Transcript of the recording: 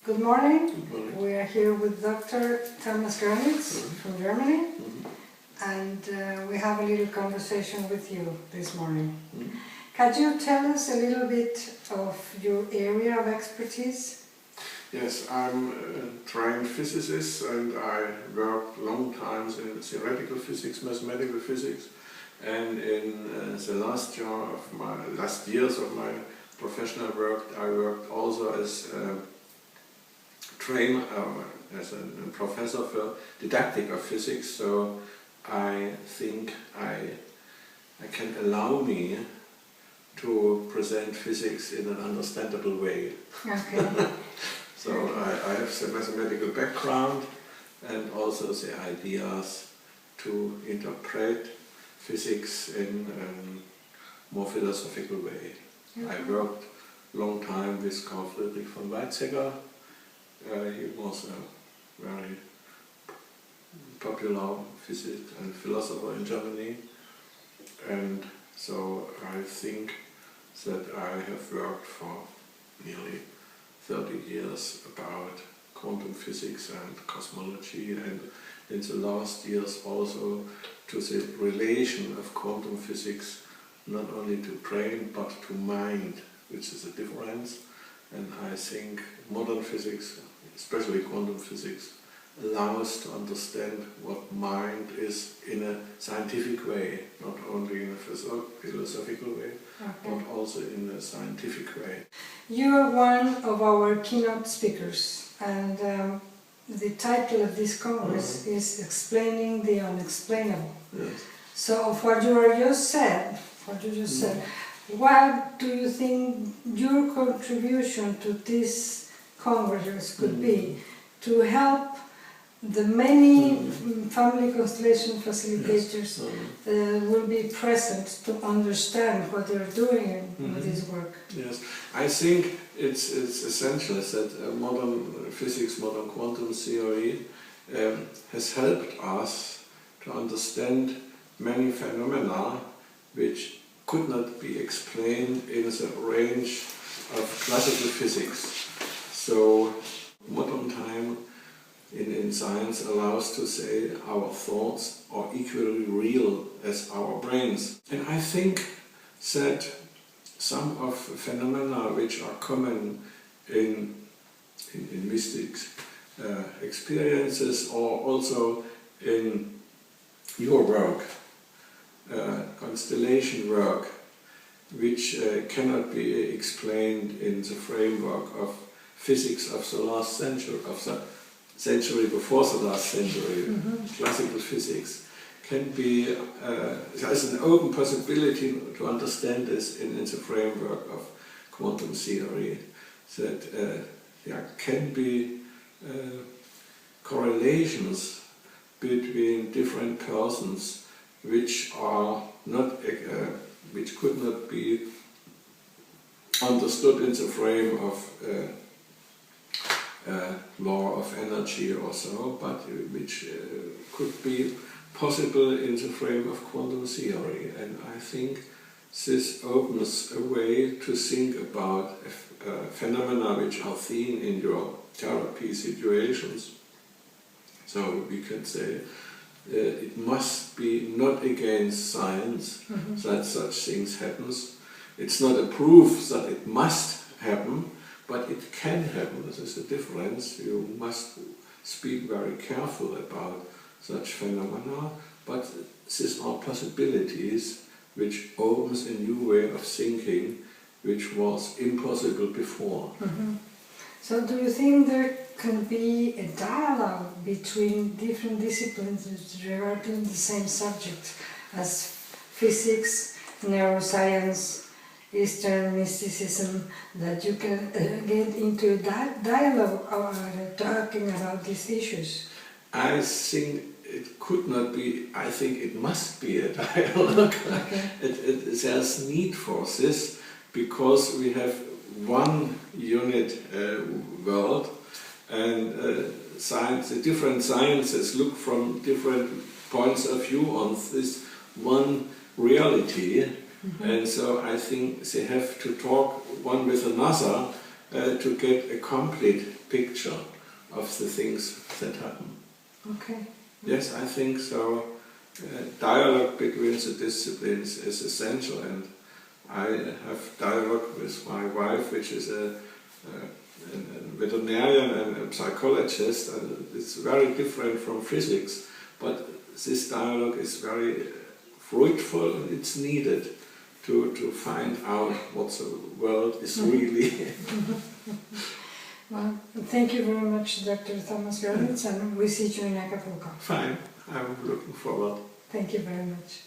Good morning. Good morning. We are here with Dr. Thomas Go from Germany, and we have a little conversation with you this morning. Can you tell us a little bit of your area of expertise? Yes, I'm a trained physicist and I worked long times in theoretical physics, mathematical physics, and in the last years of my professional work, I worked also as a trainer, as a professor for didactic of physics. So I think I can allow me to present physics in an understandable way. Okay. So I have the mathematical background and also the ideas to interpret physics in a more philosophical way. I worked a long time with Carl Friedrich von Weizsäcker. He was a very popular physicist and philosopher in Germany, and so I think that I have worked for nearly 30 years about quantum physics and cosmology, and in the last years also to the relation of quantum physics not only to brain but to mind, which is a difference. And I think modern physics, especially quantum physics, allows to understand what mind is in a scientific way, not only in a philosophical way, but also in a scientific way. You are one of our keynote speakers, and the title of this congress is Explaining the Unexplainable. Yes. So, what you just said, what do you think your contribution to this congress could be to help the many family constellation facilitators will be present to understand what they're doing with this work? Yes, I think it's essential that modern physics, modern quantum theory has helped us to understand many phenomena which could not be explained in the range of classical physics. So modern time in science allows to say our thoughts are equally real as our brains. And I think that some of phenomena which are common in mystics experiences or also in your work, constellation work, which cannot be explained in the framework of physics of the last century, of the century before the last century, classical physics, can be, there is an open possibility to understand this in the framework of quantum theory, that there can be correlations between different persons which are not, which could not be understood in the frame of law of energy or so, but which could be possible in the frame of quantum theory. And I think this opens a way to think about phenomena which are seen in your therapy situations. So we can say it must be not against science that such things happens. It's not a proof that it must happen, but it can happen. This is the difference. You must speak very careful about such phenomena, but these are possibilities which opens a new way of thinking which was impossible before. So do you think there can be a dialogue between different disciplines regarding the same subject as physics, neuroscience, Eastern mysticism, that you can get into that dialogue talking about these issues? I think it could not be, I think it must be a dialogue. There's need for this because we have one unit world, and science, the different sciences look from different points of view on this one reality. And so I think they have to talk one with another to get a complete picture of the things that happen. Okay. Yes, I think so. Dialogue between the disciplines is essential, and I have dialogue with my wife, which is a veterinarian and a psychologist, and it's very different from physics, but this dialogue is very fruitful and it's needed to find out what the world is really. Well, thank you very much, Dr. Thomas Go, and we see you in Acapulco. Fine, I'm looking forward. Thank you very much.